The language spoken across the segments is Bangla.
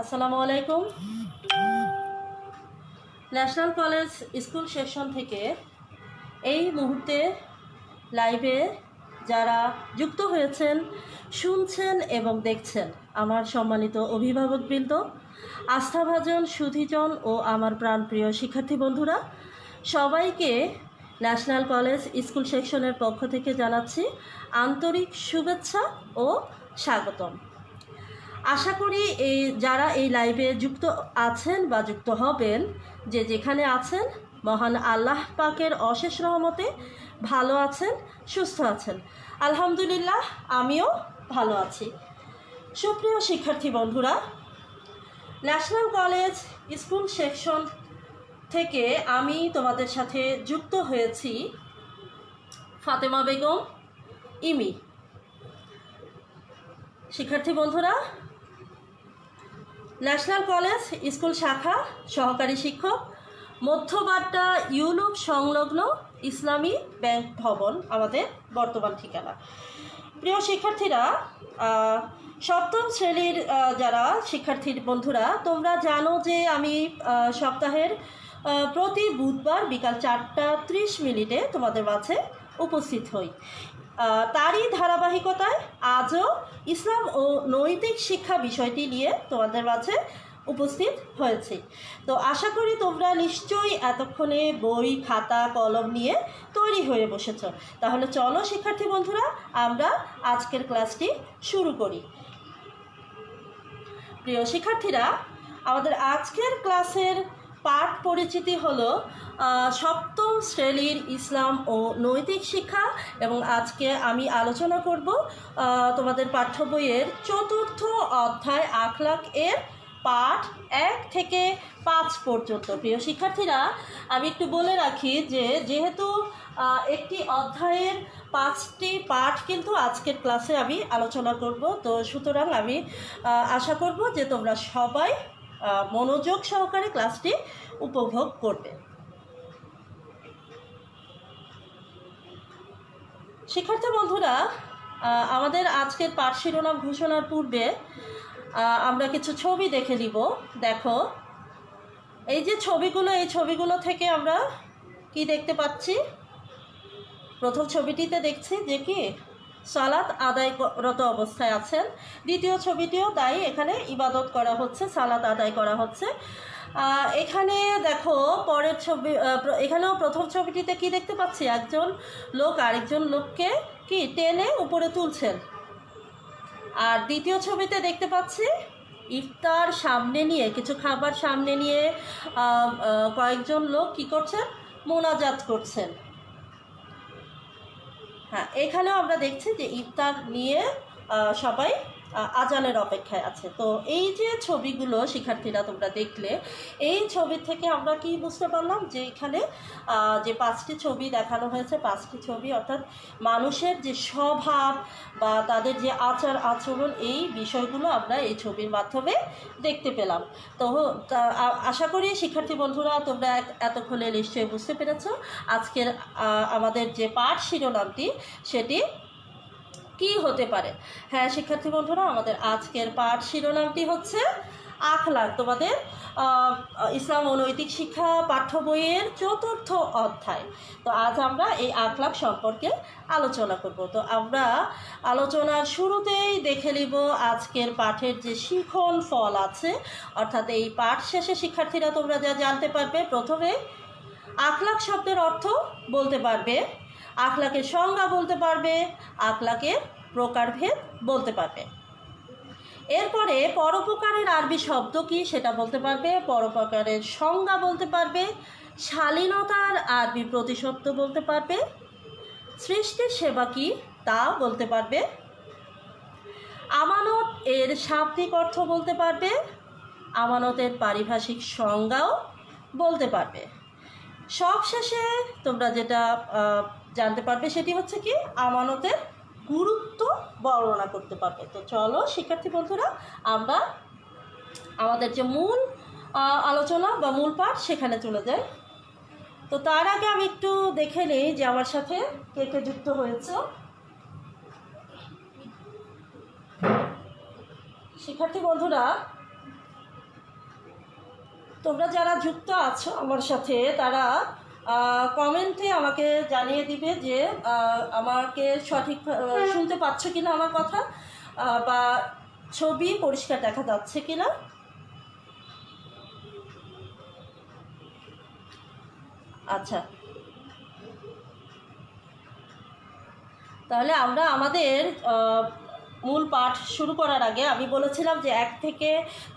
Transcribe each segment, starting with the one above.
আসসালামু আলাইকুম। ন্যাশনাল কলেজ স্কুল সেকশন থেকে এই মুহূর্তে লাইভে যারা যুক্ত হয়েছেন, শুনছেন এবং দেখছেন, আমার সম্মানিত অভিভাবকবৃন্দ, আস্থাভাজন সুধীজন ও আমার প্রাণপ্রিয় শিক্ষার্থী বন্ধুরা, সবাইকে ন্যাশনাল কলেজ স্কুল সেকশনের পক্ষ থেকে জানাচ্ছি আন্তরিক শুভেচ্ছা ও স্বাগতম। আশা করি যারা এই লাইভে যুক্ত আছেন বা যুক্ত হবেন, যে যেখানে আছেন, মহান আল্লাহ পাকের অশেষ রহমতে ভালো আছেন, সুস্থ আছেন। আলহামদুলিল্লাহ, আমিও ভালো আছি। সুপ্রিয় শিক্ষার্থী বন্ধুরা, ন্যাশনাল কলেজ স্কুল সেকশন থেকে আমি তোমাদের সাথে যুক্ত হয়েছি ফাতেমা বেগম ইমি। শিক্ষার্থী বন্ধুরা, ন্যাশনাল কলেজ স্কুল শাখা সহকারী শিক্ষক, মধ্যবাড্ডা ইউলুপ সংলগ্ন ইসলামী ব্যাংক ভবন আমাদের বর্তমান ঠিকানা। প্রিয় শিক্ষার্থীরা, সপ্তম শ্রেণীর যারা শিক্ষার্থী বন্ধুরা, তোমরা জানো যে আমি সপ্তাহের প্রতি বুধবার বিকাল 4:30 তোমাদের মাঝে উপস্থিত হই। তারই ধারাবাহিকতায় আজও ইসলাম ও নৈতিক শিক্ষা বিষয়টি নিয়ে তোমাদের মাঝে উপস্থিত হয়েছি। তো আশা করি তোমরা নিশ্চয়ই এতক্ষণে বই, খাতা, কলম নিয়ে তৈরি হয়ে বসেছ। তাহলে চলো শিক্ষার্থী বন্ধুরা, আমরা আজকের ক্লাসটি শুরু করি। প্রিয় শিক্ষার্থীরা, আমাদের আজকের ক্লাসের পাঠ পরিচিতি হলো সপ্তম শ্রেণীর ইসলাম ও নৈতিক শিক্ষা, এবং আজকে আমি আলোচনা করব তোমাদের পাঠ্য বইয়ের 4র্থ অধ্যায় আখলাক এর পাঠ 1 থেকে 5 পর্যন্ত। প্রিয় শিক্ষার্থীরা, আমি একটু বলে রাখি যে যেহেতু একটি অধ্যায়ের 5টি পাঠ কিন্তু আজকের ক্লাসে আমি আলোচনা করব, তো সুতরাং আমি আশা করব যে তোমরা সবাই মনোযোগ সহকারে ক্লাসটি উপভোগ করবে। শিক্ষার্থী বন্ধুরা, আমাদের আজকের পাঠ শিরোনাম ঘোষণার পূর্বে আমরা কিছু ছবি দেখে নিব। দেখো, এই যে ছবিগুলো, এই ছবিগুলো থেকে আমরা কি দেখতে পাচ্ছি? প্রথম ছবিটিতে দেখছি যে কি সালাত আদায়রত অবস্থায় আছেন। দ্বিতীয় ছবিটিও তাই, এখানে ইবাদত করা হচ্ছে, সালাত আদায় করা হচ্ছে। এখানে দেখো পরের ছবি, এখানেও প্রথম ছবিটিতে কি দেখতে পাচ্ছি? একজন লোক আরেকজন লোককে কি টেনে উপরে তুলছেন। আর দ্বিতীয় ছবিতে দেখতে পাচ্ছি ইফতার সামনে নিয়ে, কিছু খাবার সামনে নিয়ে কয়েকজন লোক কি করছেন? মোনাজাত করছেন। হ্যাঁ, এখানেও আমরা দেখছি যে ইফতার নিয়ে সবাই আজানের অপেক্ষায় আছে। তো এই যে ছবিগুলো শিক্ষার্থীরা তোমরা দেখলে, এই ছবি থেকে আমরা কি বুঝতে পারলাম যে এখানে যে 5টি ছবি দেখানো হয়েছে, 5টি ছবি অর্থাৎ মানুষের যে স্বভাব বা তাদের যে আচার আচরণ, এই বিষয়গুলো আমরা এই ছবির মাধ্যমে দেখতে পেলাম। তো আশা করি শিক্ষার্থী বন্ধুরা তোমরা এতক্ষণে নিশ্চয়ই বুঝতে পেরেছ আজকের আমাদের যে পাঠ শিরোনামটি সেটি কি হতে পারে। হ্যাঁ শিক্ষার্থী বন্ধুরা, আমাদের আজকের পাঠ শিরোনামটি হচ্ছে আখলাক, তোমাদের ইসলাম ও নৈতিক শিক্ষা পাঠ্য বইয়ের 4র্থ অধ্যায়। তো আজ আমরা এই আখলাক সম্পর্কে আলোচনা করব। তো আমরা আলোচনার শুরুতেই দেখে নিব আজকের পাঠের যে শিখন ফল আছে, অর্থাৎ এই পাঠ শেষে শিক্ষার্থীরা তোমরা যা জানতে পারবে, প্রথমে আখলাক শব্দের অর্থ বলতে পারবে, আখলাকের সংজ্ঞা বলতে পারবে, আখলাকের প্রকারভেদ বলতে পারবে। এরপরে পরোপকারের আরবি শব্দ কি সেটা বলতে পারবে, পরোপকারের সংজ্ঞা বলতে পারবে, শালীনতার আরবি প্রতিশব্দ বলতে পারবে, সৃষ্টির সেবা কি তা বলতে পারবে, আমানত এর শাব্দিক অর্থ বলতে পারবে, আমানতের পারিভাষিক সংজ্ঞাও বলতে পারবে। সবশেষে তোমরা যেটা জানতে পারবে সেটি হচ্ছে কি আমানতের গুরুত্ব বর্ণনা করতে পারবে। তো চলো শিক্ষার্থী বন্ধুরা, আমরা আমাদের যে মূল আলোচনা বা মূল পাঠ সেখানে চলে যাই। তো তার আগে আমি একটু দেখে নিই যে আমার সাথে কে কে যুক্ত হয়েছে। শিক্ষার্থী বন্ধুরা, তোমরা যারা যুক্ত আছো আমার সাথে তারা কমেন্টে আমাকে জানিয়ে দিবে যে আমাকে সঠিক শুনতে পাচ্ছ কিনা আমার কথা, বা ছবি পরিষ্কার দেখা যাচ্ছে কিনা। আচ্ছা, তাহলে আমরা আমাদের মূল পাঠ শুরু করার আগে আমি বলেছিলাম যে 1 থেকে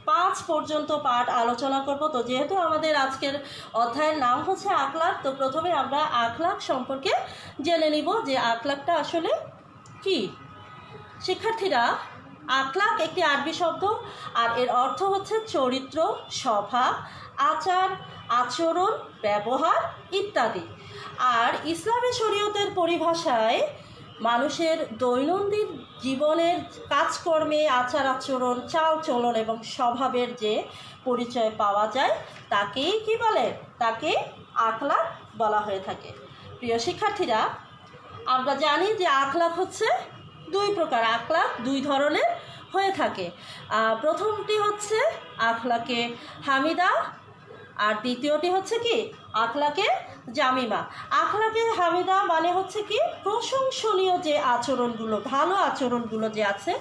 5 পর্যন্ত পাঠ আলোচনা করব। তো যেহেতু আমাদের আজকের অধ্যায়ের নাম হচ্ছে আখলাক, তো প্রথমে আমরা আখলাক সম্পর্কে জেনে নিব যে আখলাকটা আসলে কি। শিক্ষার্থীরা, আখলাক একটি আরবি শব্দ, আর এর অর্থ হচ্ছে চরিত্র, স্বভাব, আচার, আচরণ, ব্যবহার ইত্যাদি। আর ইসলামী শরীয়তের পরিভাষায় মানুষের দৈনন্দিন জীবনের কাজকর্মে, আচার আচরণ, চাল চলন এবং স্বভাবের যে পরিচয় পাওয়া যায় তাকেই কি বলে, তাকে আখলাক বলা হয়ে থাকে। প্রিয় শিক্ষার্থীরা, আমরা জানি যে আখলাক হচ্ছে 2 প্রকার, আখলাক 2 ধরনের হয়ে থাকে। প্রথমটি হচ্ছে আখলাকে হামিদা, আর দ্বিতীয়টি হচ্ছে কি আখলাকে জামিমা। আখলাকে হামিদা মানে হচ্ছে কি প্রশংসনীয় যে আচরণগুলো, ভালো আচরণগুলো যে আছে,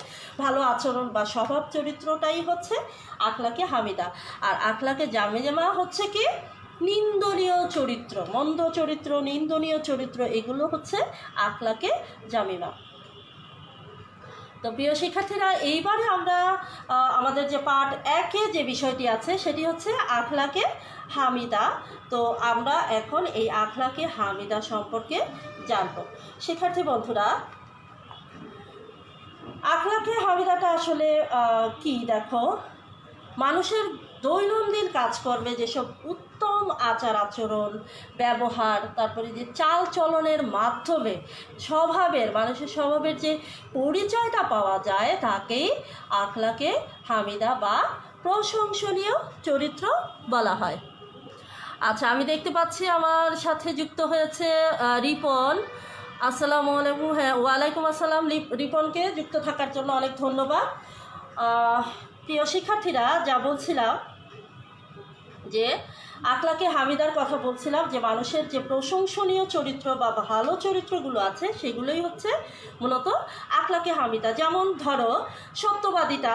ভালো আচরণ বা স্বভাব চরিত্রটাই হচ্ছে আখলাকে হামিদা। আর আখলাকে জামিমা হচ্ছে কি নিন্দনীয় চরিত্র, মন্দ চরিত্র, নিন্দনীয় চরিত্র, এগুলো হচ্ছে আখলাকে জামিমা। তো প্রিয় শিক্ষার্থীরা, এইবারে আমরা আমাদের যে পার্ট 1-এ যে বিষয়টি আছে সেটি হচ্ছে আখলাকে হামিদা। তো আমরা এখন এই আখলাকে হামিদা সম্পর্কে জানব। শিক্ষার্থী বন্ধুরা, আখলাকে হামিদাটা আসলে কি দেখো, মানুষের দৈনন্দিন কাজকর্মে যেসব উত্তম আচার আচরণ, ব্যবহার, তারপরে যে চাল চলনের মাধ্যমে স্বভাবের, মানুষের স্বভাবের যে পরিচয়টা পাওয়া যায় তাকেই আখলাকে হামিদা বা প্রশংসনীয় চরিত্র বলা হয়। আচ্ছা, আমি দেখতে পাচ্ছি আমার সাথে যুক্ত হয়েছে রিপন। আসসালামু আলাইকুম। হ্যাঁ, ওয়ালাইকুম আসসালাম। রিপনকে যুক্ত থাকার জন্য অনেক ধন্যবাদ। প্রিয় শিক্ষার্থীরা, যা বলছিলাম যে আখলাকে হামিদার কথা বলছিলাম, যে মানুষের যে প্রশংসনীয় চরিত্র বা ভালো চরিত্রগুলো আছে সেগুলোই হচ্ছে মূলত আখলাকে হামিদা। যেমন ধরো সত্যবাদিতা,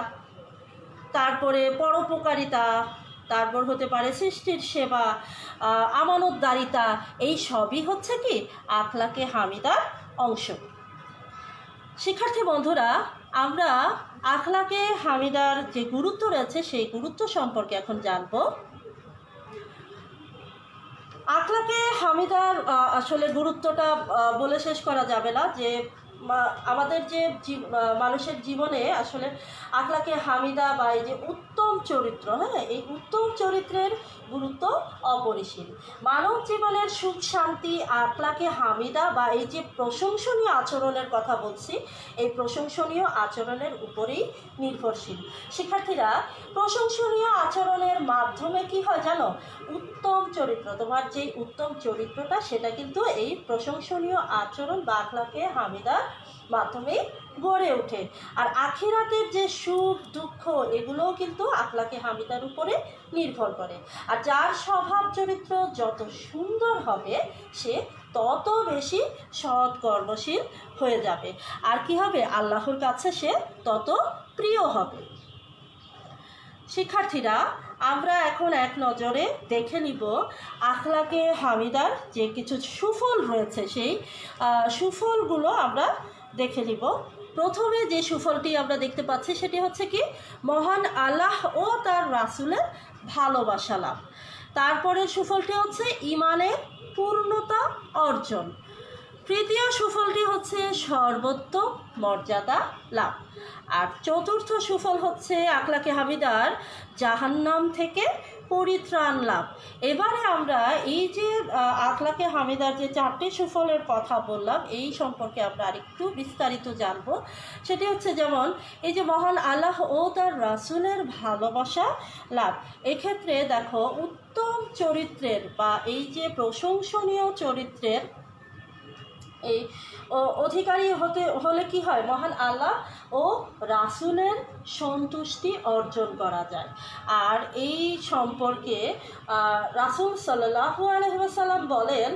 তারপরে পরোপকারিতা, তারপর হতে পারে সৃষ্টির সেবা, আমানতদারিতা, এই সবই হচ্ছে কি আখলাকে হামিদার অংশ। শিক্ষার্থী বন্ধুরা, আমরা আখলাকে হামিদার যে গুরুত্ব রয়েছে সেই গুরুত্ব সম্পর্কে এখন জানব। আখলাকে হামিদার আসলে গুরুত্বটা বলে শেষ করা যাবে না, যে আমাদের যে মানুষের জীবনে আসলে আখলাকে হামিদা বা এই যে উত্তম চরিত্র, হ্যাঁ, এই উত্তম চরিত্রের গুরুত্ব অপরিসীম। মানব জীবনের সুখ শান্তি আখলাকে হামিদা বা এই যে প্রশংসনীয় আচরণের কথা বলছি, এই প্রশংসনীয় আচরণের উপরেই নির্ভরশীল। শিক্ষার্থীরা, প্রশংসনীয় আচরণের মাধ্যমে কি হয় জানো, উত্তম চরিত্র, তোমার যে উত্তম চরিত্রটা সেটা কিন্তু এই প্রশংসনীয় আচরণ বা আখলাকে হামিদার মাধ্যমেই গড়ে ওঠে। আর আখিরাতের যে সুখ দুঃখ এগুলোও কিন্তু আখলাকে হামিদার উপরে নির্ভর করে। আর যার স্বভাব চরিত্র যত সুন্দর হবে সে তত বেশি সৎ কর্মশীল হয়ে যাবে, আর কি হবে, আল্লাহর কাছে সে তত প্রিয় হবে। শিক্ষার্থীরা, আমরা এখন এক নজরে দেখে নিব আখলাকে হামিদার যে কিছু সুফল রয়েছে, সেই সুফলগুলো আমরা দেখে নিব। প্রথমে যে সুফলটি আমরা দেখতে পাচ্ছি সেটি হচ্ছে কি মহান আল্লাহ ও তার রাসূলের ভালোবাসা লাভ। তারপরে সুফলটি হচ্ছে ইমানের পূর্ণতা অর্জন। তৃতীয় সুফলটি হচ্ছে সর্বোত্তম মর্যাদা লাভ। আর চতুর্থ সুফল হচ্ছে আখলাকে হামিদার জাহান্নাম থেকে পরিত্রাণ লাভ। এবারে আমরা এই যে আখলাকে হামিদার যে 4টি সুফলের কথা বললাম এই সম্পর্কে আমরা আরেকটু বিস্তারিত জানব। সেটি হচ্ছে যেমন এই যে মহান আল্লাহ ও তার রাসূলের ভালোবাসা লাভ। এক্ষেত্রে দেখো, উত্তম চরিত্রের বা এই যে প্রশংসনীয় চরিত্রের এই অধিকারী হলে কি হয়, মহান আল্লাহ ও রাসূলের সন্তুষ্টি অর্জন করা যায়। আর এই সম্পর্কে রাসূল সাল্লাল্লাহু আলাইহি ওয়াসাল্লাম বলেন,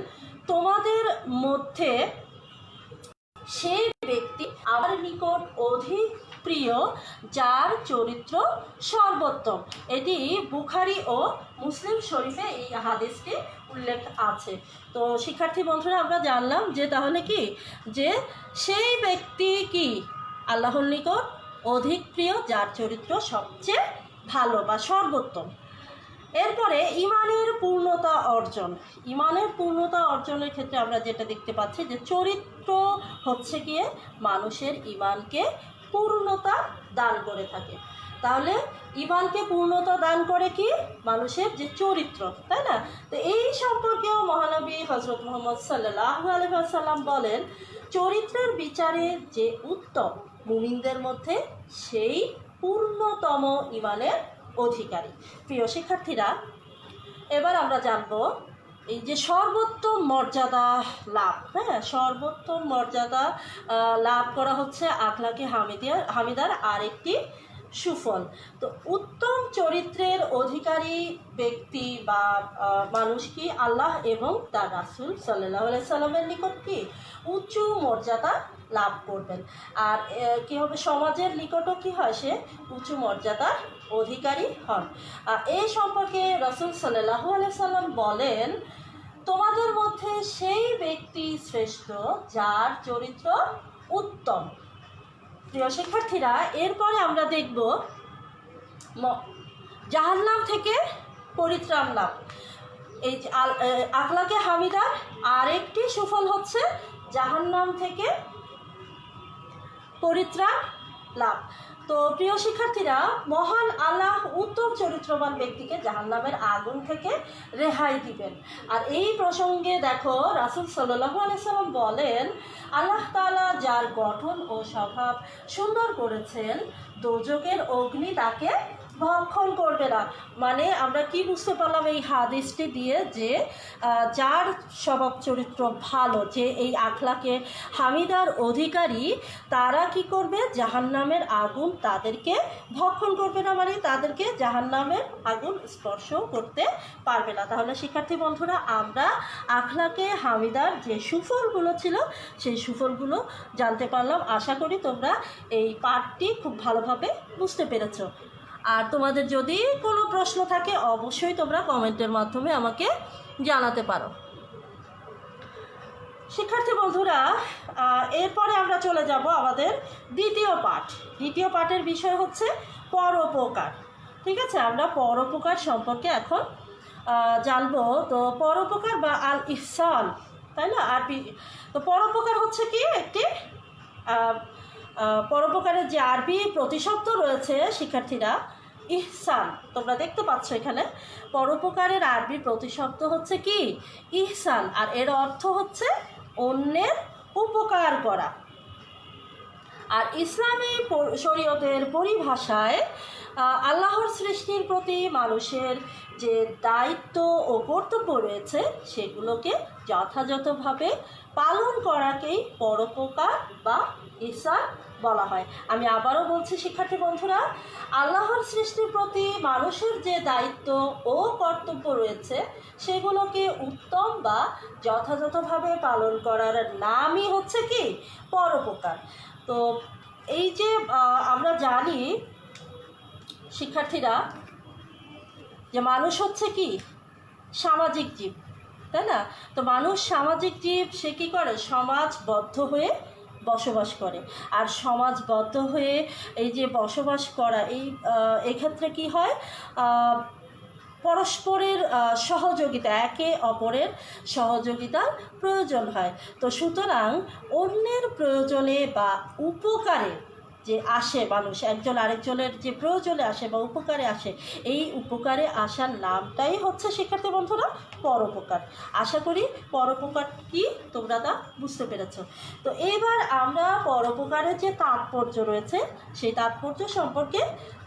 তোমাদের মধ্যে সেই ব্যক্তি আমার নিকট অধিক প্রিয় যার চরিত্র সর্বোত্তম। এটি বুখারী ও মুসলিম শরীফে এই হাদিসটি উল্লেখ আছে। তো শিক্ষার্থী বন্ধুরা, আমরা জানলাম যে তাহলে কি, যে সেই ব্যক্তি কি আল্লাহর নিকট অধিক প্রিয় যার চরিত্র সবচেয়ে ভালো বা সর্বোত্তম। এরপরে ইমানের পূর্ণতা অর্জন। ইমানের পূর্ণতা অর্জনের ক্ষেত্রে আমরা যেটা দেখতে পাচ্ছি যে চরিত্র হচ্ছে গিয়ে মানুষের ইমানকে পূর্ণতা দান করে থাকে। তাহলে ইমানকে পূর্ণতা দান করে কি, মানুষের যে চরিত্র, তাই না? তো এই সম্পর্কেও মহানবী হযরত মুহাম্মদ সাল্লাল্লাহু আলাইহি ওয়াসাল্লাম বলেন, চরিত্রের বিচারে যে উত্তম মুমিনদের মধ্যে সেই পূর্ণতম ইমানের অধিকারী। প্রিয় শিক্ষার্থীরা, এবার আমরা জানব এই যে সর্বোত্তম মর্যাদা লাভ। হ্যাঁ, সর্বোত্তম মর্যাদা লাভ করা হচ্ছে আখলাকে হামিদার আরেকটি সুফল। তো উত্তম চরিত্রের অধিকারী ব্যক্তি বা মানুষ কি আল্লাহ এবং তার রাসূল সাল্লাল্লাহু আলাইহি সাল্লামের নিকট কি উঁচু মর্যাদা লাভ করবেন। আর কি হবে, সমাজের নিকটও কি হয়, সে উঁচু মর্যাদার অধিকারী হন। এই সম্পর্কে রাসূল সাল্লাল্লাহু আলাইহি সাল্লাম বলেন, তোমাদের মধ্যে সেই ব্যক্তি শ্রেষ্ঠ যার চরিত্র উত্তম। প্রিয় শিক্ষার্থীরা, এরপরে আমরা দেখব জাহান্নাম থেকে পরিত্রাণ লাভ। এই আখলাকে হামিদার আরেকটি সুফল হচ্ছে জাহান্নাম থেকে পরিত্রাণ লাভ। তো প্রিয় শিক্ষার্থীরা, মহান আল্লাহ উত্তম চরিত্রবান ব্যক্তিকে জাহান্নামের আগুন থেকে রেহাই দিবেন। আর এই প্রসঙ্গে দেখো রাসূল সাল্লাল্লাহু আলাইহি সাল্লাম বলেন, আল্লাহ তাআলা যার গঠন ও স্বভাব সুন্দর করেছেন, দোজখের অগ্নি তাকে ভক্ষণ করবে না। মানে আমরা কি বুঝতে পারলাম এই হাদিসটি দিয়ে, যে যার স্বভাব চরিত্র ভালো, যে এই আখলাকে হামিদার অধিকারী, তারা কি করবে, জাহান্নামের আগুন তাদেরকে ভক্ষণ করবে না, মানে তাদেরকে জাহান্নামের আগুন স্পর্শ করতে পারবে না। তাহলে শিক্ষার্থী বন্ধুরা, আমরা আখলাকে হামিদার যে সুফলগুলো ছিল সেই সুফলগুলো জানতে পারলাম। আশা করি তোমরা এই পাঠটি খুব ভালোভাবে বুঝতে পেরেছো। আর তোমাদের যদি কোনো প্রশ্ন থাকে অবশ্যই তোমরা কমেন্টের মাধ্যমে আমাকে জানাতে পারো। শিক্ষার্থী বন্ধুরা, এরপরে আমরা চলে যাব আমাদের দ্বিতীয় পাঠ। দ্বিতীয় পাঠের বিষয় হচ্ছে পরোপকার। ঠিক আছে, আমরা পরোপকার সম্পর্কে এখন জানবো। তো পরোপকার বা আল ইহসান, তাই না? আর তো পরোপকার হচ্ছে কি একটি পরোপকারের যে আরবি প্রতিশব্দ রয়েছে শিক্ষার্থীরা, ইহসান। তোমরা দেখতে পাচ্ছ এখানে পরোপকারের আরবি প্রতিশব্দ হচ্ছে কি ইহসান, আর এর অর্থ হচ্ছে অন্যের উপকার করা। আর ইসলামী শরীয়তের পরিভাষায় আল্লাহর সৃষ্টির প্রতি মানুষের যে দায়িত্ব ও কর্তব্য রয়েছে সেগুলোকে যথাযথভাবে পালন করাকেই পরোপকার বা ইহসান বলা হয়। আমি আবারও বলছি শিক্ষার্থী বন্ধুরা, আল্লাহর সৃষ্টির প্রতি মানুষের যে দায়িত্ব ও কর্তব্য রয়েছে সেগুলোকে উত্তম বা যথাযথভাবে পালন করার নামই হচ্ছে কি পরোপকার। তো এই যে আমরা জানি শিক্ষার্থীরা যে মানুষ হচ্ছে কি সামাজিক জীব, তাই না? তো মানুষ সামাজিক জীব, সে কী করে, সমাজবদ্ধ হয়ে বসবাস করে। আর সমাজবদ্ধ হয়ে এই যে বসবাস করা, এক্ষেত্রে কি হয়, পরস্পরের সহযোগিতা, একে অপরের সহযোগিতার প্রয়োজন হয়। তো সুতরাং অন্যের প্রয়োজনে বা উপকারে যে আসে মানুষ, একজন আরেকজনের যে প্রয়োজনে আসে বা উপকারে আসে, এই উপকারে আসার নামটাই হচ্ছে শিক্ষার্থী বন্ধুরা পরোপকার। আশা করি পরোপকার কি তোমরা তা বুঝতে পেরেছ। তো এবার আমরা পরোপকারের যে তাৎপর্য রয়েছে সেই তাৎপর্য সম্পর্কে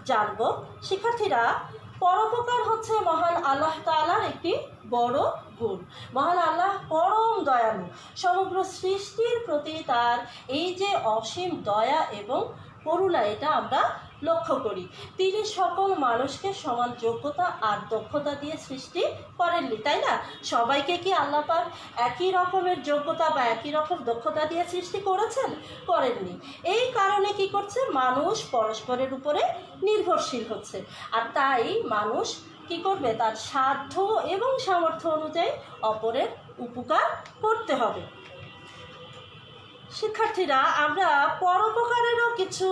জানব। শিক্ষার্থীরা, পরোপকার হচ্ছে মহান আল্লাহ তাআলার একটি বড় গুণ। মহান আল্লাহ পরম দয়ালু, সমগ্র সৃষ্টির প্রতি তার এই যে অসীম দয়া এবং করুণা, এটা আমরা লক্ষ্য করি। তিনি সকল মানুষকে সমান যোগ্যতা আর দক্ষতা দিয়ে সৃষ্টি করেননি, তাই না? সবাইকে কি আল্লাহ পাক একই রকমের যোগ্যতা বা একই রকম দক্ষতা দিয়ে সৃষ্টি করেছেন? করেননি। এই কারণে কি করছে, মানুষ পরস্পরের উপরে নির্ভরশীল হচ্ছে। আর তাই মানুষ কি করবে, তার সাধ্য এবং সামর্থ্য অনুযায়ী অপরের উপকার করতে হবে। শিক্ষার্থীরা, আমরা পরোপকারেরও কিছু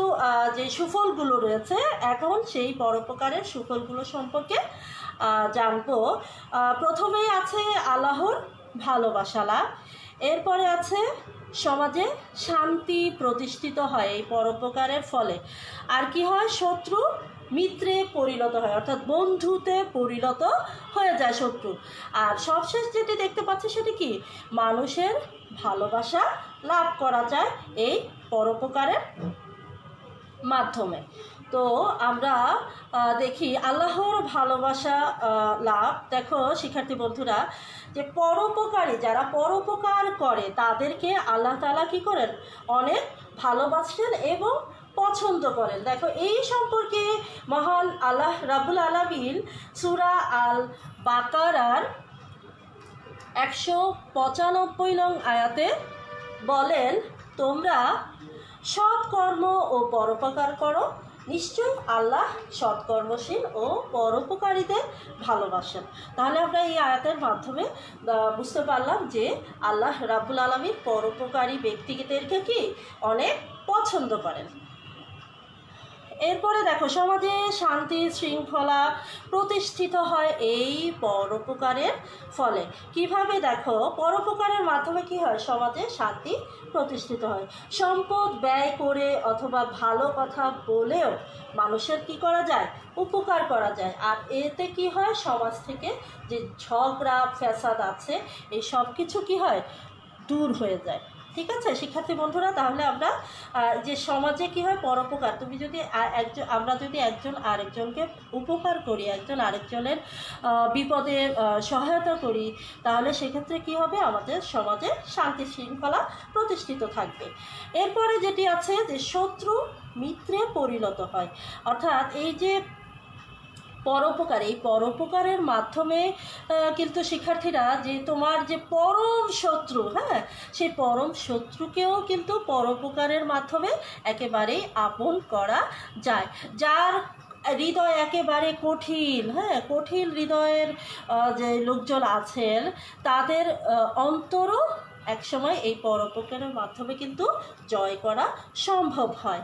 যে সুফলগুলো রয়েছে, এখন সেই পরোপকারের সুফলগুলো সম্পর্কে জানবো। প্রথমেই আছে আল্লাহর ভালোবাসা লাভ, এরপরে আছে সমাজে শান্তি প্রতিষ্ঠিত হয় এই পরোপকারের ফলে। আর কি হয়, শত্রু মিত্রে পরিণত হয়, অর্থাৎ বন্ধুতে পরিণত হয়ে যায় শত্রু। আর সবশেষ যেটি দেখতে পাচ্ছি সেটি কি, মানুষের ভালোবাসা লাভ করা যায় এই পরোপকারের মাধ্যমে। তো আমরা দেখি আল্লাহর ভালোবাসা লাভ। দেখো শিক্ষার্থী বন্ধুরা, যে পরোপকারী, যারা পরোপকার করে তাদেরকে আল্লাহ তাআলা কী করেন, অনেক ভালোবাসেন এবং পছন্দ করেন। দেখো এই সম্পর্কে মহান আল্লাহ রাব্বুল আলামিন সূরা আল বাকারার 195 নং আয়াতে বলেন, তোমরা সৎকর্ম ও পরোপকার করো, নিশ্চয় আল্লাহ সৎকর্মশীল ও পরোপকারীদের ভালোবাসেন। তাহলে আমরা এই আয়াতের মাধ্যমে বুঝতে পারলাম যে আল্লাহ রাব্বুল আলামিন পরোপকারী ব্যক্তিদেরকে কি অনেক পছন্দ করেন। এরপরে দেখো, সমাজে শান্তি শৃঙ্খলা প্রতিষ্ঠিত হয় এই পরোপকারের ফলে। কিভাবে, দেখো পরোপকারের মাধ্যমে কি হয়, সমাজে শান্তি প্রতিষ্ঠিত হয়। সম্পদ ব্যয় করে অথবা ভালো কথা বলেও মানুষের কি করা যায়, উপকার করা যায়। আর এতে কি হয়, সমাজ থেকে যে ঝগড়া ফ্যাসাদ আছে এই সব কিছু কি হয়, দূর হয়ে যায়। ঠিক আছে শিক্ষার্থী বন্ধুরা, তাহলে আমরা যে সমাজে কি হয় পরোপকার, তুমি যদি আমরা যদি একজন আরেকজনকে উপকার করি, একজন আরেকজনের বিপদে সহায়তা করি, তাহলে সেক্ষেত্রে কি হবে, আমাদের সমাজে শান্তি শৃঙ্খলা প্রতিষ্ঠিত থাকবে। এরপরে যেটি আছে যে শত্রু মিত্রে পরিণত হয়, অর্থাৎ এই যে পরোপকার, এই পরোপকারের মাধ্যমে কিন্তু শিক্ষার্থীরা, যে তোমার যে পরম শত্রু, হ্যাঁ, সেই পরম শত্রুকেও কিন্তু পরোপকারের মাধ্যমে একেবারেই আপন করা যায়। যার হৃদয় একেবারে কঠিন, হ্যাঁ, কঠিন হৃদয়ের যে লোকজন আছেন তাদের অন্তরও একসময় এই পরোপকারের মাধ্যমে কিন্তু জয় করা সম্ভব হয়।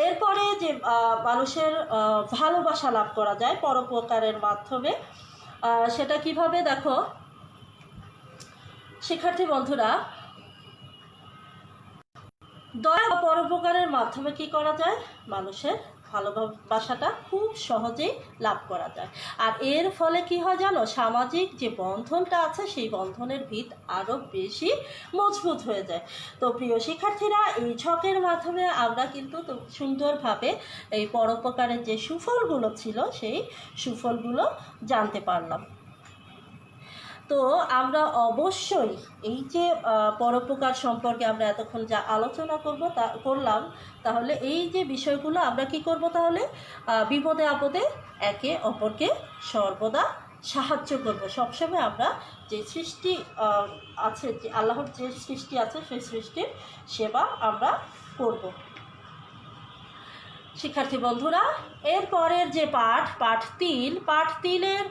এরপরে যে মানুষের ভালোবাসা লাভ করা যায় পরোপকারের মাধ্যমে, সেটা কিভাবে, দেখো শিক্ষার্থী বন্ধুরা, দয়া পরোপকারের মাধ্যমে কি করা যায়, মানুষের ভালোবাসাটা খুব সহজেই লাভ করা যায়। আর এর ফলে কি হয় জানো, সামাজিক যে বন্ধনটা আছে সেই বন্ধনের ভিত আরও বেশি মজবুত হয়ে যায়। তো প্রিয় শিক্ষার্থীরা, এই ঝকের মাধ্যমে আমরা কিন্তু সুন্দরভাবে এই পরোপকারের যে সুফলগুলো ছিল সেই সুফলগুলো জানতে পারলাম। তো আমরা অবশ্যই এই যে পরোপকার সম্পর্কে আমরা এতক্ষণ যা আলোচনা করলাম, তাহলে এই যে বিষয়গুলো আমরা কি করব, তাহলে বিপদে আপদে একে অপরকে সর্বদা সাহায্য করব। সবসময় আমরা যে সৃষ্টি আছে, যে আল্লাহর যে সৃষ্টি আছে সেই সৃষ্টির সেবা আমরা করব। শিক্ষার্থী বন্ধুরা, এরপরের যে পাঠ 3-এর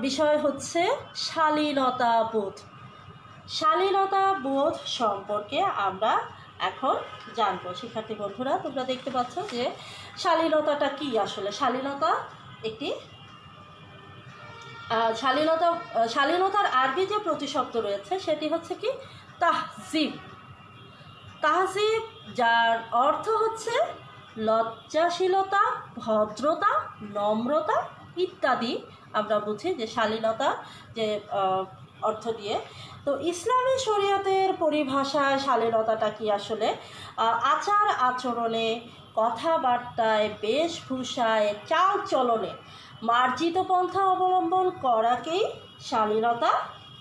বিষয় হচ্ছে শালীনতাবোধ। শালীনতাবোধ সম্পর্কে আমরা এখন জানবো। শিক্ষার্থী বন্ধুরা, তোমরা দেখতে পাচ্ছ যে শালীনতাটা কি আসলে। শালীনতার আরবি যে প্রতিশব্দ রয়েছে সেটি হচ্ছে কি, তাহজিব। যার অর্থ হচ্ছে লজ্জাশীলতা, ভদ্রতা, নম্রতা ইত্যাদি আমরা বুঝি যে শালীনতা যে অর্থ দিয়ে। তো ইসলামী শরীয়তের পরিভাষায় শালীনতাটা কি আসলে, আচার আচরণে, কথাবার্তায়, বেশভূষায়, চাল চলনে মার্জিত পন্থা অবলম্বন করাকেই শালীনতা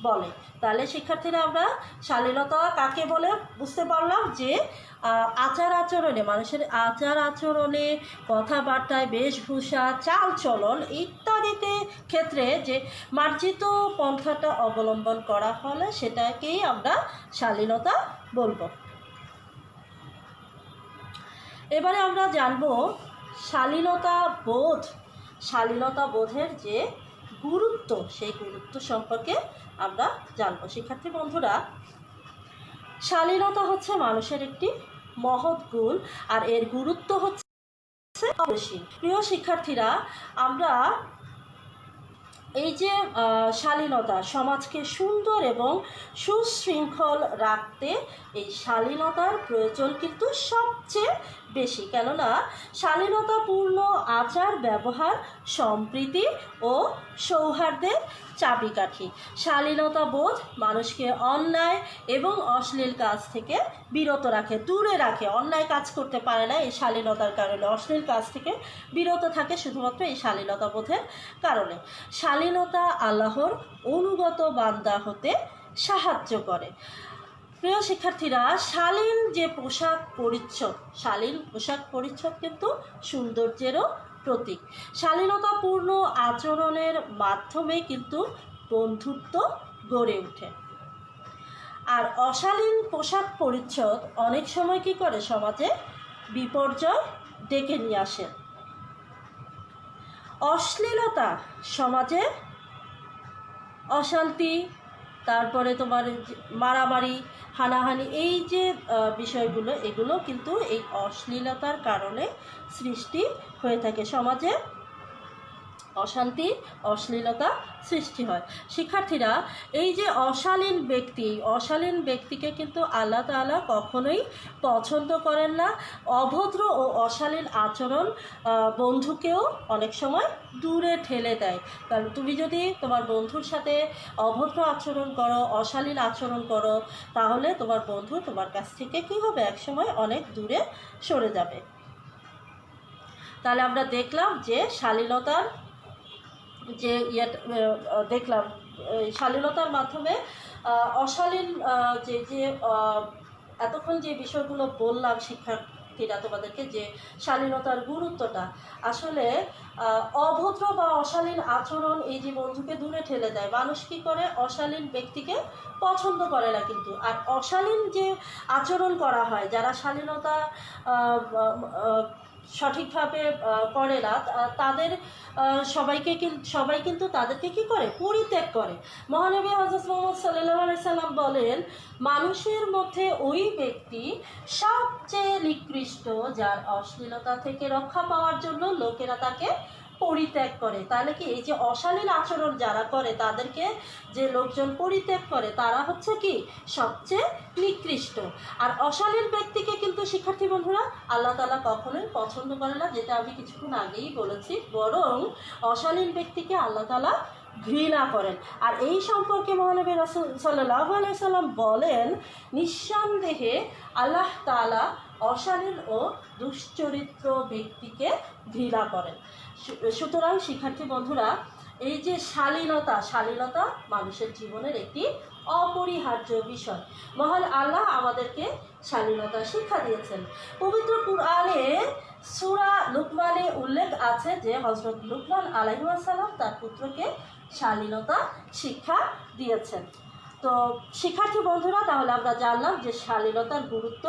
বলে। তাহলে শিক্ষার্থীরা আমরা শালীনতা কাকে বলে বুঝতে পারলাম যে আচার আচরণে, মানুষের আচার আচরণে, কথাবার্তায়, বেশভূষা, চালচলন ইত্যাদিতে ক্ষেত্রে যে মার্জিত পন্থাটা অবলম্বন করা হলে সেটাকেই আমরা শালীনতা বলবো। এবারে আমরা জানবো শালীনতা বোধের যে গুরুত্ব, সেই গুরুত্ব সম্পর্কে আমরা জানবো। শিক্ষার্থী বন্ধুরা, শালীনতা হচ্ছে মানুষের একটি মহৎ গুণ, আর এর গুরুত্ব হচ্ছে অপরিসীম। প্রিয় শিক্ষার্থীরা, আমরা এই যে শালীনতা সমাজকে সুন্দর এবং সুশৃঙ্খল রাখতে এই শালীনতার প্রয়োজন কিন্তু সবচেয়ে বেশি। কেননা শালীনতাপূর্ণ আচার ব্যবহার সম্প্রীতি ও সৌহার্দ্যের চাবিকাঠি। শালীনতা বোধ মানুষকে অন্যায় এবং অশ্লীল কাজ থেকে বিরত রাখে, দূরে রাখে। অন্যায় কাজ করতে পারে না এই শালীনতার কারণে, অশ্লীল কাজ থেকে বিরত থাকে শুধুমাত্র এই শালীনতা বোধের কারণে। শালীনতা আল্লাহর অনুগত বান্দা হতে সাহায্য করে। প্রিয় শিক্ষার্থীরা, শালীন পোশাক পরিচ্ছদ কিন্তু সৌন্দর্যেরও প্রতীক। শালীনতাপূর্ণ আচরণের মাধ্যমে কিন্তু বন্ধুত্ব গড়ে ওঠে। আর অশালীন পোশাক পরিচ্ছদ অনেক সময় কী করে, সমাজে বিপর্যয় ডেকে নিয়ে আসে। অশ্লীলতা সমাজে অশান্তি, তারপরে তোমার মারামারি, হানাহানি, এই যে বিষয়গুলো, এগুলো কিন্তু এই অশ্লীলতার কারণে সৃষ্টি হয়ে থাকে। সমাজে অশান্তি, অশ্লীলতা সৃষ্টি হয়। শিক্ষার্থীরা, এই যে অশালীন ব্যক্তিকে কিন্তু আল্লাহ তাআলা কখনোই পছন্দ করেন না। অভদ্র ও অশালীন আচরণ বন্ধুকেও অনেক সময় দূরে ঠেলে দেয়। কারণ তুমি যদি তোমার বন্ধুর সাথে অভদ্র আচরণ করো, অশালীন আচরণ করো, তাহলে তোমার বন্ধু তোমার কাছ থেকে কী হবে, একসময় অনেক দূরে সরে যাবে। তাহলে আমরা দেখলাম যে শালীনতার যে শালীনতার মাধ্যমে অশালীন যে এতক্ষণ যে বিষয়গুলো বললাম শিক্ষার্থীরা তোমাদেরকে, যে শালীনতার গুরুত্বটা, আসলে অভদ্র বা অশালীন আচরণ এই যে বন্ধুকে দূরে ঠেলে দেয়। মানুষ কী করে, অশালীন ব্যক্তিকে পছন্দ করে না কিন্তু। আর অশালীন যে আচরণ করা হয়, যারা শালীনতা সঠিকভাবে করে না, তাদের সবাই কিন্তু তাদেরকে কি করে, পরিত্যাগ করে। মহানবী হযরত মুহাম্মদ সাল্লাল্লাহু আলাইহি সাল্লাম বলেন, মানুষের মধ্যে ওই ব্যক্তি সবচেয়ে নিকৃষ্ট যার অশ্লীলতা থেকে রক্ষা পাওয়ার জন্য লোকেরা তাকে পরিত্যাগ করে। তাহলে কি, এই যে অশালীন আচরণ যারা করে, তাদেরকে যে লোকজন পরিত্যাগ করে, তারা হচ্ছে কি সবচেয়ে নিকৃষ্ট। আর অশালীন ব্যক্তিকে কিন্তু শিক্ষার্থী বন্ধুরা আল্লাহ তাআলা কখনোই পছন্দ করে না, যেটা আমি কিছুক্ষণ আগেই বলেছি। বরং অশালীন ব্যক্তিকে আল্লাহ তাআলা ঘৃণা করেন। আর এই সম্পর্কে মহানবী রাসূল সাল্লাল্লাহু আলাইহি সাল্লাম বলেন, নিঃসন্দেহে আল্লাহ তাআলা অশালীন ও দুশ্চরিত্র ব্যক্তিকে ঘৃণা করেন। সুতরাং শিক্ষার্থী বন্ধুরা, এই যে শালীনতা মানুষের জীবনের একটি অপরিহার্য বিষয়। মহান আল্লাহ আমাদেরকে শালীনতা শিক্ষা দিয়েছেন। পবিত্র কুরআনে সূরা লুকমানে উল্লেখ আছে যে হযরত লুকমান আলাইহিস সালাম তার পুত্রকে শালীনতা শিক্ষা দিয়েছেন। তো শিক্ষার্থী বন্ধুরা, তাহলে আমরা জানলাম যে শালীনতার গুরুত্ব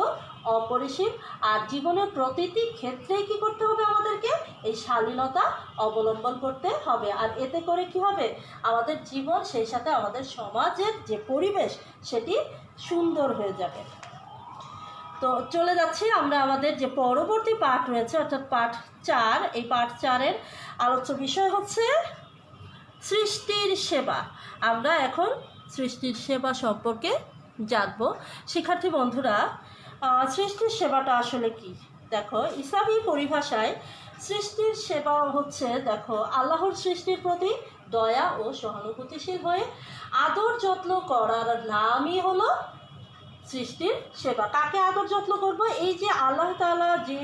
অপরিসীম। আর জীবনের প্রতিটি ক্ষেত্রেই কী করতে হবে, আমাদেরকে এই শালীনতা অবলম্বন করতে হবে। আর এতে করে কি হবে, আমাদের জীবন, সেই সাথে আমাদের সমাজের যে পরিবেশ, সেটি সুন্দর হয়ে যাবে। তো চলে যাচ্ছি আমরা আমাদের যে পরবর্তী পাঠ রয়েছে, অর্থাৎ পাঠ 4। এই পাঠ 4-এর আলোচ্য বিষয় হচ্ছে সৃষ্টির সেবা। আমরা এখন সৃষ্টির সেবা সম্পর্কে জানব। শিক্ষার্থী বন্ধুরা, সৃষ্টির সেবাটা আসলে কি? দেখো, ইসলামী পরিভাষায় সৃষ্টির সেবা হচ্ছে, দেখো, আল্লাহর সৃষ্টির প্রতি দয়া ও সহানুভূতিশীল হয়ে আদর যত্ন করার নামই হলো সৃষ্টির সেবা। কাকে আদর যত্ন করব? এই যে আল্লাহ তাআলা যে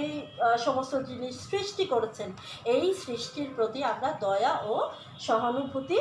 সমস্ত জিনিস সৃষ্টি করেছেন, এই সৃষ্টির প্রতি আমরা দয়া ও সহানুভূতি,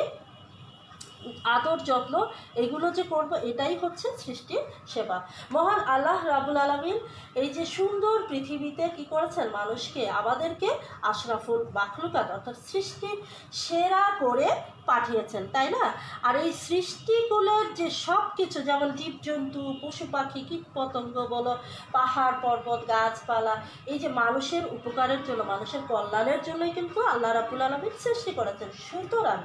আদর যত্ন এগুলো যে করব, এটাই হচ্ছে সৃষ্টির সেবা। মহান আল্লাহ রাব্বুল আলামিন এই যে সুন্দর পৃথিবীতে কি করেছেন, মানুষকে, আমাদেরকে আশরাফুল মাখলুকাত অর্থাৎ সৃষ্টির সেরা করে পাঠিয়েছেন, তাই না? আর এই সৃষ্টিগুলোর যে সব কিছু, যেমন জীবজন্তু, পশু পাখি, কীট পতঙ্গ বলো, পাহাড় পর্বত, গাছপালা, এই যে মানুষের উপকারের জন্য, মানুষের কল্যাণের জন্যই কিন্তু আল্লাহ রাব্বুল আলামিন সৃষ্টি করেছেন। সুতরাং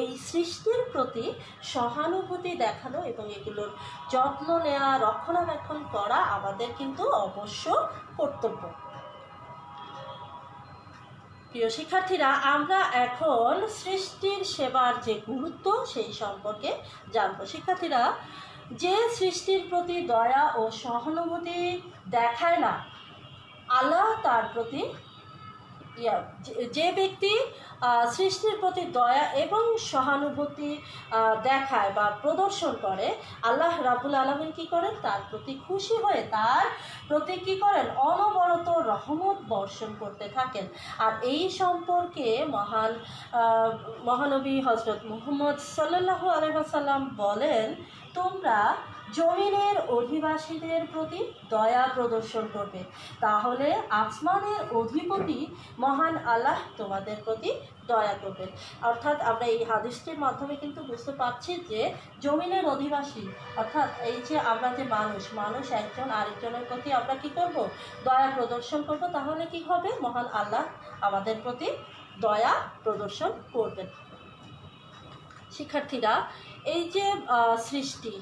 এই সৃষ্টির প্রতি সহানুভূতি দেখানো এবং এগুলোর যত্ন নেওয়া, রক্ষণাবেক্ষণ করা আমাদের কিন্তু অবশ্য কর্তব্য। প্রিয় শিক্ষার্থীরা, আমরা এখন সৃষ্টির সেবার যে গুরুত্ব সেই সম্পর্কে জানব। শিক্ষার্থীরা, যে সৃষ্টির প্রতি দয়া ও সহানুভূতি দেখায় না, আল্লাহ তার প্রতি যে ব্যক্তি সৃষ্টির প্রতি দয়া এবং সহানুভূতি দেখায় বা প্রদর্শন করে, আল্লাহ রাব্বুল আলামিন কী করেন? তার প্রতি খুশি হয়ে তার প্রতি কী করেন? অনবরত রহমত বর্ষণ করতে থাকেন। আর এই সম্পর্কে মহানবী হযরত মুহাম্মদ সাল্লাল্লাহু আলাইহি ওয়াসাল্লাম বলেন, তোমরা জমিনের অধিবাসীদের প্রতি দয়া প্রদর্শন করবে, তাহলে আসমানের অধিপতি মহান আল্লাহ তোমাদের প্রতি দয়া করবেন। অর্থাৎ আমরা এই হাদিসটির মাধ্যমে কিন্তু বুঝতে পারছি যে জমিনের অধিবাসী অর্থাৎ এই যে আমরা যে মানুষ একজন আরেকজনের প্রতি আমরা কি করব? দয়া প্রদর্শন করব, তাহলে কি হবে? মহান আল্লাহ আমাদের প্রতি দয়া প্রদর্শন করবেন। শিক্ষার্থীরা, এই যে সৃষ্টি,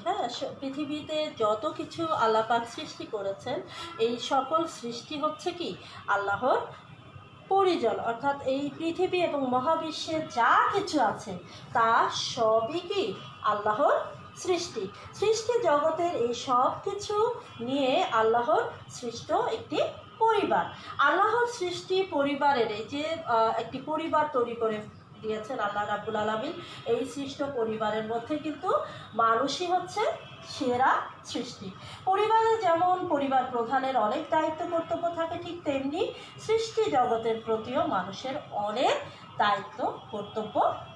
পৃথিবীতে যত কিছু আল্লাহ পাক সৃষ্টি করেছেন, এই সকল সৃষ্টি হচ্ছে কি আল্লাহর পরিজন। অর্থাৎ এই পৃথিবী এবং মহাবিশ্বে যা কিছু আছে তা সবই কি আল্লাহর সৃষ্টি। সৃষ্টি জগতের এই সব কিছু নিয়ে আল্লাহর সৃষ্ট একটি পরিবার। আল্লাহর সৃষ্টি পরিবারের এই যে একটি পরিবার তৈরি করে দিয়েছেন আল্লাহ রাব্বুল আলামিন। এই সৃষ্ট পরিবারের মধ্যে কিন্তু মানুষই হচ্ছে সেরা সৃষ্টি। পরিবারে যেমন পরিবার প্রধানের অনেক দায়িত্ব কর্তব্য থাকে, ঠিক তেমনি সৃষ্টি জগতের প্রতিও মানুষের অনেক দায়িত্ব কর্তব্য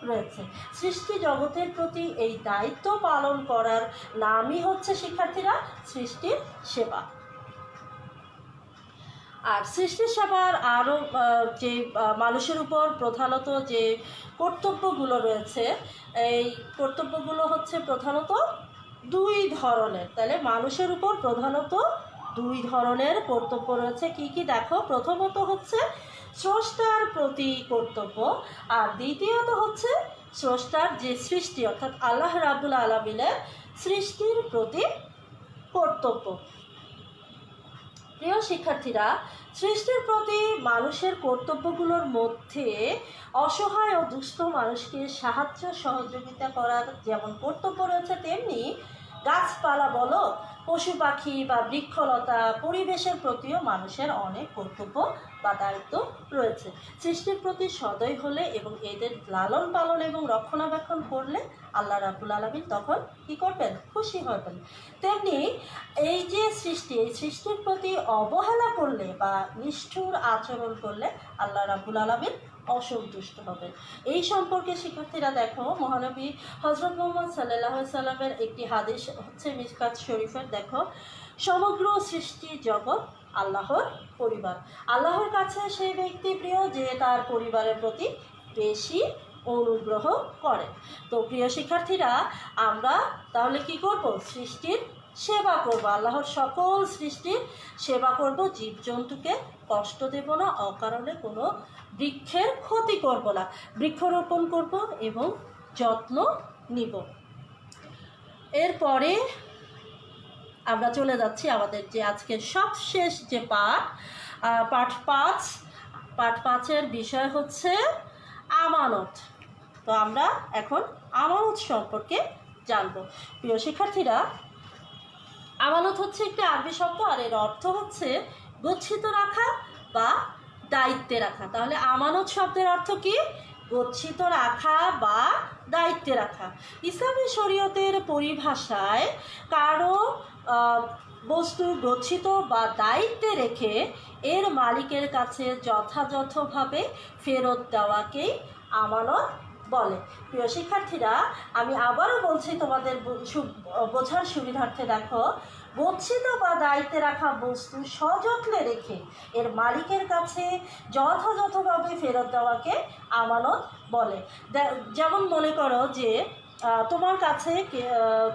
রয়েছে। সৃষ্টি জগতের প্রতি এই দায়িত্ব পালন করার নামই হচ্ছে শিক্ষার্থীরা সৃষ্টির সেবা। আর সৃষ্টির সেবার আরও যে মানুষের উপর প্রধানত যে কর্তব্যগুলো রয়েছে, এই কর্তব্যগুলো হচ্ছে প্রধানত দুই ধরনের। তাহলে মানুষের উপর প্রধানত দুই ধরনের কর্তব্য রয়েছে। কি কি দেখো, প্রথমত হচ্ছে স্রষ্টার প্রতি কর্তব্য, আর দ্বিতীয়ত হচ্ছে স্রষ্টার যে সৃষ্টি অর্থাৎ আল্লাহ রাব্বুল আলামিনের সৃষ্টির প্রতি কর্তব্য। প্রিয় শিক্ষার্থীরা, সৃষ্টির প্রতি মানুষের কর্তব্যগুলোর মধ্যে অসহায় ও দুস্থ মানুষকে সাহায্য সহযোগিতা করার যেমন কর্তব্য রয়েছে, তেমনি গাছপালা বলো, পশু পাখি বা বৃক্ষলতা, পরিবেশের প্রতিও মানুষের অনেক কর্তব্য বা দায়িত্ব রয়েছে। সৃষ্টির প্রতি সদয় হলে এবং এদের লালন পালন এবং রক্ষণাবেক্ষণ করলে আল্লাহ রাব্বুল আলামিন তখন কী করবেন? খুশি হবেন। তেমনি এই যে সৃষ্টি, এই সৃষ্টির প্রতি অবহেলা করলে বা নিষ্ঠুর আচরণ করলে আল্লাহ রাব্বুল আলামিন অসন্তুষ্ট হবেন। এই সম্পর্কে শিক্ষার্থীরা দেখো, মহানবী হযরত মুহাম্মদ সাল্লাল্লাহু আলাইহি সাল্লামের একটি হাদিস হচ্ছে মিশকাত শরীফের। দেখো, সমগ্র সৃষ্টি জগৎ আল্লাহর পরিবার। আল্লাহর কাছে সেই ব্যক্তি প্রিয় যে তার পরিবারের প্রতি বেশি অনুগ্রহ করে। তো প্রিয় শিক্ষার্থীরা, আমরা তাহলে কি করব? সৃষ্টির সেবা করব, আল্লাহর সকল সৃষ্টির সেবা করব, জীবজন্তুকে কষ্ট দেব না, অকারণে কোনো বৃক্ষের ক্ষতি করব না, বৃক্ষরোপণ করব এবং যত্ন নিব। এরপরে আমরা চলে যাচ্ছি আমাদের যে আজকের সবশেষ যে পাঠ 5-এর বিষয় হচ্ছে আমানত। তো আমরা এখন আমানত সম্পর্কে জানব। প্রিয় শিক্ষার্থীরা, আমানত হচ্ছে একটি আরবি শব্দ, আর এর অর্থ হচ্ছে গচ্ছিত রাখা বা দায়িত্বে রাখা। তাহলে আমানত শব্দের অর্থ কি? গচ্ছিত রাখা বা দায়িত্বে রাখা। ইসলামী শরীয়তের পরিভাষায় কারো বস্তু গচ্ছিত বা দায়িত্বে রেখে এর মালিকের কাছে যথাযথভাবে ফেরত দেওয়াকেই আমানত বলে। প্রিয় শিক্ষার্থীরা, আমি আবারও বলছি তোমাদের বোঝার সুবিধার্থে, দেখো, গচ্ছিত বা দায়িত্বে রাখা বস্তু সযত্নে রেখে এর মালিকের কাছে যথাযথভাবে ফেরত দেওয়াকে আমানত বলে। যেমন মনে করো যে তোমার কাছে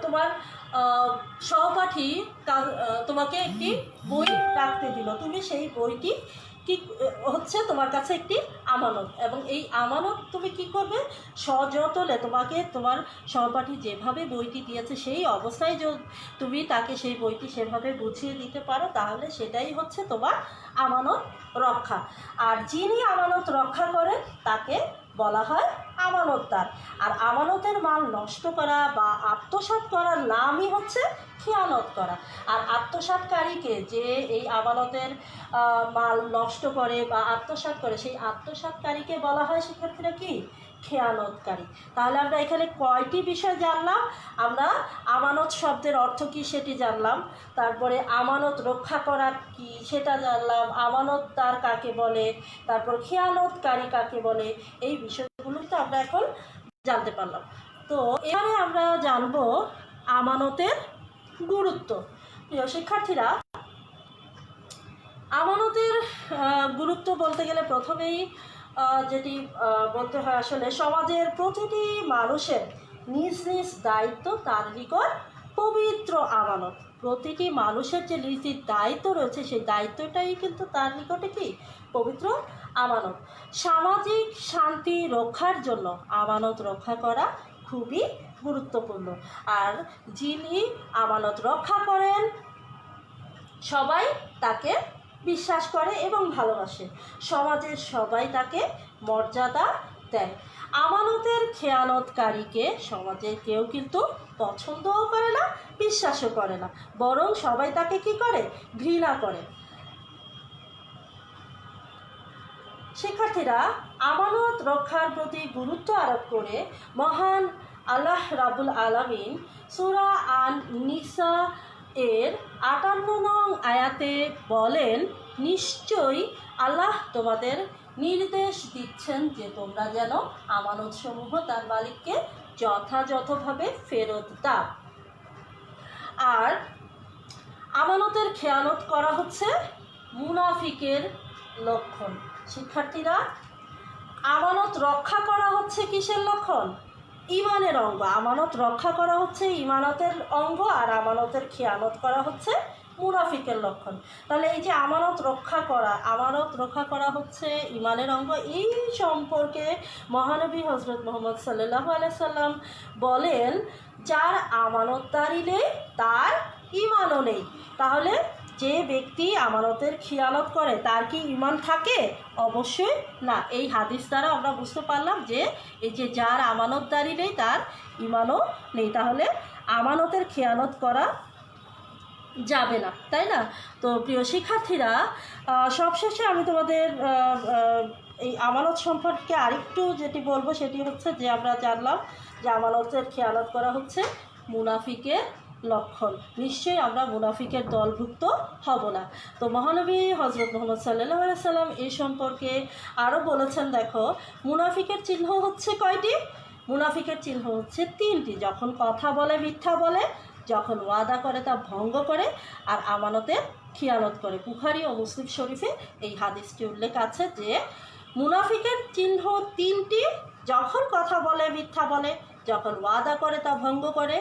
তোমার সহপাঠী তোমাকে একটি বই রাখতে দিল, তুমি সেই বইটি কি হচ্ছে তোমার কাছে একটি আমানত, এবং এই আমানত তুমি কি করবে, সযত্নে তোমাকে তোমার সহপাঠী যেভাবে বইটি দিয়েছে সেই অবস্থায় তুমি তাকে সেই বইটি সেভাবে বুঝিয়ে দিতে পারো, তাহলে সেটাই হচ্ছে তোমার আমানত রক্ষা। আর যিনি আমানত রক্ষা করেন তাকে বলা হয় আমানতদার। আর আমানতের মাল নষ্ট করা বা আত্মসাৎ করার নামই হচ্ছে খেয়ানত করা। আর আত্মসাৎকারীকে, যে এই আমানতের মাল নষ্ট করে বা আত্মসাৎ করে, সেই আত্মসাৎকারীকে বলা হয় শিক্ষার্থীরা কি, খেয়ানতকারী। তাহলে আমরা এখানে কয়টি বিষয় জানলাম? আমরা আমানত শব্দের অর্থ কী সেটি জানলাম, তারপরে আমানত রক্ষা করা কি সেটা জানলাম, আমানতদার কাকে বলে, তারপর খেয়ানতকারী কাকে বলে, এই বিষয়গুলো তো আমরা এখন জানতে পারলাম। তো এবারে আমরা জানবো আমানতের গুরুত্ব। প্রিয় শিক্ষার্থীরা, আমানতের গুরুত্ব বলতে গেলে প্রথমেই যেটি বলতে হয়, আসলে সমাজের প্রতিটি মানুষের নিজ নিজ দায়িত্ব তার নিকট পবিত্র আমানত। প্রতিটি মানুষের যে নিজের দায়িত্ব রয়েছে সেই দায়িত্বটাই কিন্তু তার নিকটে কি, পবিত্র আমানত। সামাজিক শান্তি রক্ষার জন্য আমানত রক্ষা করা খুবই গুরুত্বপূর্ণ। আর যিনি আমানত রক্ষা করেন সবাই তাকে বিশ্বাস করে এবং ভালোবাসে, সমাজের সবাই তাকে মর্যাদা দেয়। আমানতের খেয়ানতকারীকে সমাজের কেউ কিন্তু পছন্দও করে না, বিশ্বাসও করে না, বরং সবাই তাকে কি করে, ঘৃণা করে। শিক্ষার্থীরা, আমানত রক্ষার প্রতি গুরুত্ব আরোপ করে মহান আল্লাহ রাব্বুল আলামিন সূরা আন-নিসা এর 58 নং আয়াতে বলেন, নিশ্চয়ই আল্লাহ তোমাদের নির্দেশ দিচ্ছেন যে তোমরা যেন আমানতসমূহ তার মালিককে যথাযথভাবে ফেরত দাও। আর আমানতের খেয়ানত করা হচ্ছে মুনাফিকের লক্ষণ। শিক্ষার্থীরা, আমানত রক্ষা করা হচ্ছে কিসের লক্ষণ? ঈমানের অঙ্গ। আমানত রক্ষা করা হচ্ছে ঈমানতের অঙ্গ, আর আমানতের খেয়ানত করা হচ্ছে মুনাফিকের লক্ষণ। তাহলে এই যে আমানত রক্ষা করা হচ্ছে ঈমানের অঙ্গ, এই সম্পর্কে মহানবী হযরত মুহাম্মদ সাল্লাল্লাহু আলাইহি সাল্লাম বলেন, যার আমানতদারি নেই তার ঈমানও নেই। তাহলে যে ব্যক্তি আমানতের খিয়ানত করে তার কি ঈমান থাকে? অবশ্যই না। এই হাদিস দ্বারা আমরা বুঝতে পারলাম যে এই যে যার আমানতদারি নেই তার ঈমানও নেই, তাহলে আমানতের খেয়ানত করা যাবে না, তাই না? তো প্রিয় শিক্ষার্থীরা, সবশেষে আমি তোমাদের এই আমানত সম্পর্কে আরেকটু যেটি বলবো সেটি হচ্ছে যে আমরা জানলাম যে আমানতের খেয়ানত করা হচ্ছে মুনাফিকের লক্ষণ। নিশ্চয়ই আমরা মুনাফিকের দলভুক্ত হব না। তো মহানবী হযরত মুহাম্মদ সাল্লাল্লাহু আলাইহি সাল্লাম এই সম্পর্কে আরও বলেছেন, দেখো, মুনাফিকের চিহ্ন হচ্ছে কয়টি? মুনাফিকের চিহ্ন হচ্ছে 3টি। যখন কথা বলে মিথ্যা বলে, যখন ওয়াদা করে তা ভঙ্গ করে, আর আমানতের খিয়ানত করে। বুখারী ও মুসলিম শরীফে এই হাদিসটি উল্লেখ আছে যে মুনাফিকের চিহ্ন 3টি: যখন কথা বলে মিথ্যা বলে, যখন ওয়াদা করে তা ভঙ্গ করে,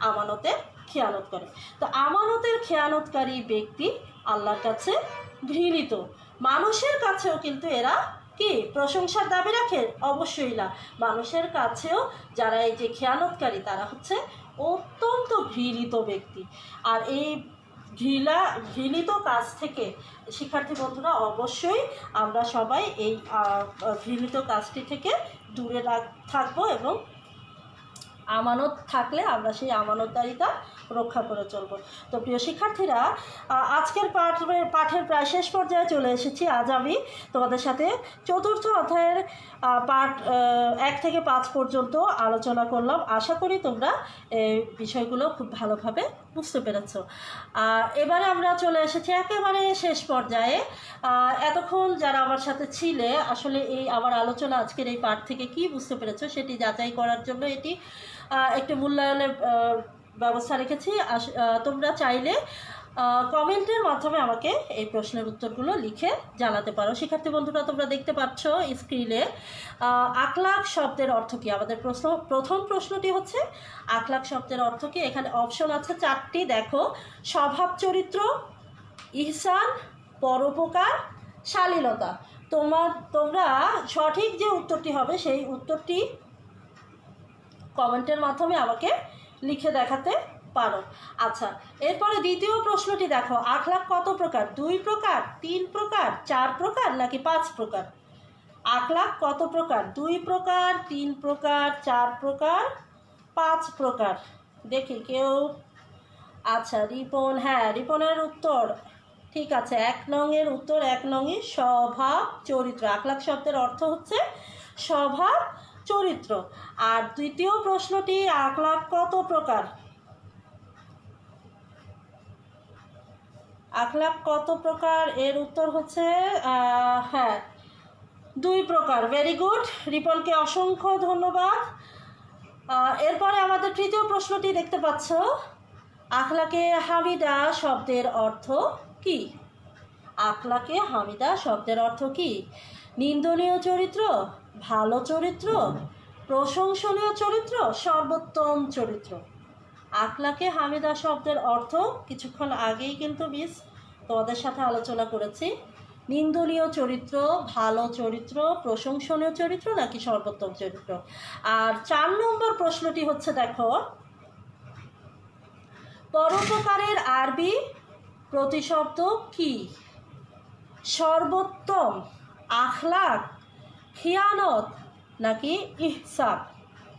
আমানতের খেয়ানত করে। তো আমানতের খেয়ানতকারী ব্যক্তি আল্লাহর কাছে ঘৃণিত। মানুষের কাছেও কিন্তু এরা কি প্রশংসার দাবি রাখে? অবশ্যই না। মানুষের কাছেও যারা এই যে খেয়ানতকারী তারা হচ্ছে অত্যন্ত ঘৃণিত ব্যক্তি। আর এই ঘৃণিত কাজ থেকে শিক্ষার্থী বন্ধুরা অবশ্যই আমরা সবাই এই ঘৃণিত কাজটি থেকে দূরে থাকবো, এবং আমানত থাকলে আমরা সেই আমানতদারিতা রক্ষা করে চলব। তো প্রিয় শিক্ষার্থীরা, আজকের পাঠের প্রায় শেষ পর্যায়ে চলে এসেছি। আজ আমি তোমাদের সাথে চতুর্থ অধ্যায়ের পাঠ 1 থেকে 5 পর্যন্ত আলোচনা করলাম। আশা করি তোমরা এই বিষয়গুলো খুব ভালোভাবে বুঝতে পেরেছ। এবারে আমরা চলে এসেছি একেবারে শেষ পর্যায়ে। এতক্ষণ যারা আমার সাথে ছিলে, আসলে এই আমার আলোচনা আজকের এই পাঠ থেকে কি বুঝতে পেরেছো সেটি যাচাই করার জন্য এটি একটি মূল্যায়নের ব্যবস্থা রেখেছি। তোমরা চাইলে কমেন্টের মাধ্যমে আমাকে এই প্রশ্নের উত্তরগুলো লিখে জানাতে পারো। শিক্ষার্থী বন্ধুরা, তোমরা দেখতে পাচ্ছ স্ক্রিনে আখলাক শব্দের অর্থ কী। আমাদের প্রথম প্রশ্নটি হচ্ছে আখলাক শব্দের অর্থ কী। এখানে অপশন আছে 4টি। দেখো, স্বভাব চরিত্র, ইহসান, পরোপকার, শালীনতা। তোমরা সঠিক যে উত্তরটি হবে সেই উত্তরটি কমেন্টের মাধ্যমে আমাকে লিখে দেখাতে পারো। আচ্ছা, এরপরে দ্বিতীয় প্রশ্নটি দেখো, আখলাক কত প্রকার? 2 প্রকার, 3 প্রকার, 4 প্রকার নাকি 5 প্রকার? আখলাক কত প্রকার? 2 প্রকার, 3 প্রকার, 4 প্রকার, 5 প্রকার। দেখি কেউ। আচ্ছা, রিপন, হ্যাঁ রিপনের উত্তর ঠিক আছে। 1 নংয়ের উত্তর 1 নংই স্বভাব চরিত্র। আখলাক শব্দের অর্থ হচ্ছে স্বভাব চরিত্র। আর দ্বিতীয় প্রশ্নটি আখলাক কত প্রকার? আখলাক কত প্রকার এর উত্তর হচ্ছে হ্যাঁ 2 প্রকার। ভেরি গুড, রিপনকে অসংখ্য ধন্যবাদ। এরপরে আমাদের তৃতীয় প্রশ্নটি দেখতে পাচ্ছ, আখলাকে হামিদা শব্দের অর্থ কি? আখলাকে হামিদা শব্দের অর্থ কি? নিন্দনীয় চরিত্র, ভালো চরিত্র, প্রশংসনীয় চরিত্র, সর্বোত্তম চরিত্র। আখলাকে হামিদা শব্দের অর্থ কিছুক্ষণ আগেই কিন্তু মিস তোমাদের সাথে আলোচনা করেছি। নিন্দনীয় চরিত্র, ভালো চরিত্র, প্রশংসনীয় চরিত্র নাকি সর্বোত্তম চরিত্র। আর 4 নম্বর প্রশ্নটি হচ্ছে, দেখো, পরোপকারের আরবি প্রতিশব্দ কি? সর্বোত্তম, আখলাক, খিয়ানত নাকি ইহসান।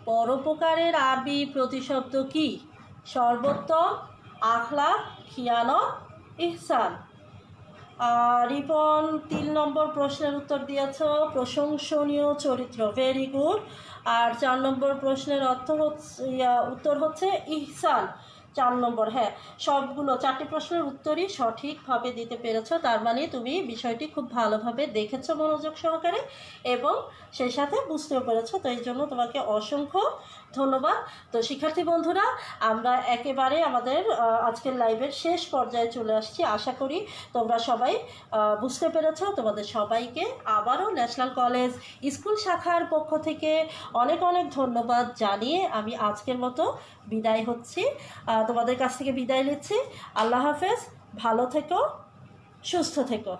পরোপকারের আরবি প্রতিশব্দ কি? সর্বোত্তম, আখলাক, খিয়ানত, ইহসান। রিপন 3 নম্বর প্রশ্নের উত্তর দিয়েছ প্রশংসনীয় চরিত্র। Very good. আর 4 নম্বর প্রশ্নের উত্তর হচ্ছে ইহসান। 4 নম্বর, হ্যাঁ সবগুলো 4টি প্রশ্নের উত্তরই সঠিকভাবে দিতে পেরেছো। তার মানে তুমি বিষয়টি খুব ভালোভাবে দেখেছো মনোযোগ সহকারে এবং সেই সাথে বুঝতেও পেরেছো। তো এই জন্য তোমাকে অসংখ্য ধন্যবাদ। তো শিক্ষার্থী বন্ধুরা, আমরা একেবারে আমাদের আজকের লাইভের শেষ পর্যায়ে চলে আসছি। আশা করি তোমরা সবাই বুঝতে পেরেছো। তোমাদের সবাইকে আবারও ন্যাশনাল কলেজ স্কুল শাখার পক্ষ থেকে অনেক অনেক ধন্যবাদ জানিয়ে আমি আজকের মতো বিদায় হচ্ছি। তোমাদের কাছ থেকে বিদায় নিচ্ছি। আল্লাহ হাফেজ, ভালো থেকো, সুস্থ থেকো।